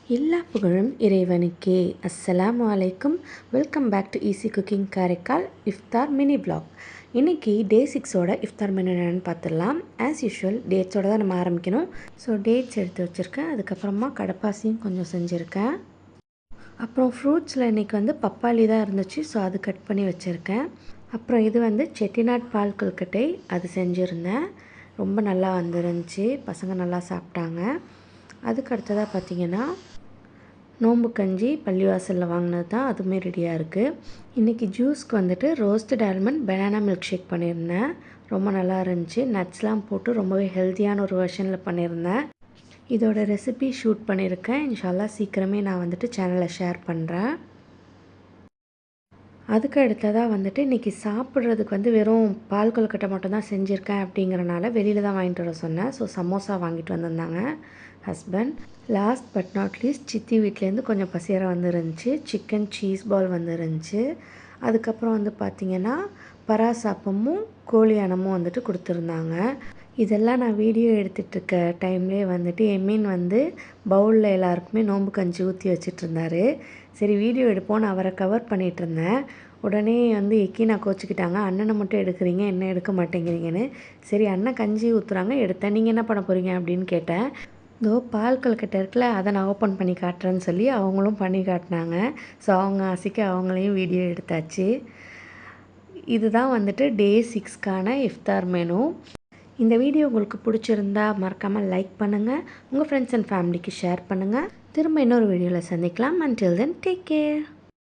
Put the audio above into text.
எல்லா புகழும் இறைவனுக்கே. அஸ்ஸலாமு அலைக்கும். Welcome back to easy cooking Karaikal இஃப்தார் மினி பிளாக். இன்றைக்கி டே 6ஓட இஃப்தார் மெனு என்னென்னு பார்த்துடலாம். ஆஸ் யூஷுவல் டேட்ஸோடு தான் நம்ம ஆரம்பிக்கணும். ஸோ டேட்ஸ் எடுத்து வச்சுருக்கேன். அதுக்கப்புறமா கடப்பாசியும் கொஞ்சம் செஞ்சுருக்கேன். அப்புறம் ஃப்ரூட்ஸில் இன்றைக்கி பப்பாளி தான் இருந்துச்சு. ஸோ அது கட் பண்ணி வச்சுருக்கேன். அப்புறம் இது செட்டிநாட் பால் கொல்கட்டை, அது செஞ்சுருந்தேன். ரொம்ப நல்லா வந்துருந்துச்சு. பசங்க நல்லா சாப்பிட்டாங்க. அதுக்கு அடுத்ததாக பார்த்திங்கன்னா நோம்பு கஞ்சி பள்ளிவாசலில் வாங்கினது தான், அதுவுமே ரெடியாக இருக்குது. இன்றைக்கி ஜூஸ்க்கு roasted almond banana milkshake பண்ணியிருந்தேன். ரொம்ப நல்லா இருந்துச்சு. நட்ஸ்லாம் போட்டு ரொம்பவே ஹெல்த்தியான ஒரு வெர்ஷனில் பண்ணியிருந்தேன். இதோட ரெசிபி ஷூட் பண்ணியிருக்கேன். இன்ஷால்லா சீக்கிரமே நான் சேனலில் ஷேர் பண்ணுறேன். அதுக்கு அடுத்ததாக இன்றைக்கி சாப்பிட்றதுக்கு வெறும் பால் கொழுக்கட்டை மட்டும் தான் செஞ்சுருக்கேன். அப்படிங்கிறனால வெளியில் தான் வாங்கிட்டு வர சொன்னேன். ஸோ சமோசா வாங்கிட்டு வந்திருந்தாங்க husband. Last but not least சித்தி வீட்டிலேருந்து கொஞ்சம் பசியரை வந்துருந்துச்சு. சிக்கன் சீஸ் பால் வந்துருந்துச்சு. அதுக்கப்புறம் பார்த்திங்கன்னா பராசாப்பமும் கோழி அனமும் கொடுத்துருந்தாங்க. இதெல்லாம் நான் வீடியோ எடுத்துகிட்ருக்க டைம்லேயே எமீன் பவுலில் எல்லாருக்குமே நோம்பு கஞ்சி ஊற்றி வச்சிட்ருந்தாரு. சரி வீடியோ எடுப்போன்னு அவரை கவர் பண்ணிகிட்ருந்தேன். உடனே எக்கீனா கோச்சிக்கிட்டாங்க. அண்ணனை மட்டும் எடுக்கிறீங்க, என்ன எடுக்க மாட்டேங்கிறீங்கன்னு. சரி அண்ணன் கஞ்சி ஊற்றுறாங்க, எடுத்தேன். நீங்கள் என்ன பண்ண போகிறீங்க அப்படின்னு கேட்டேன். இதோ பால் கொழுக்கட்டை இருக்குல்ல, அதை நான் ஓப்பன் பண்ணி காட்டுறேன்னு சொல்லி அவங்களும் பண்ணி காட்டினாங்க. ஸோ அவங்க ஆசைக்கு அவங்களையும் வீடியோ எடுத்தாச்சு. இதுதான் டே 6க்கான இஃப்தார் மெனு. இந்த வீடியோ உங்களுக்கு பிடிச்சிருந்தா மறக்காமல் லைக் பண்ணுங்கள். உங்கள் ஃப்ரெண்ட்ஸ் அண்ட் ஃபேமிலிக்கு ஷேர் பண்ணுங்கள். திரும்ப இன்னொரு வீடியோவில் சந்திக்கலாம். Until then take care.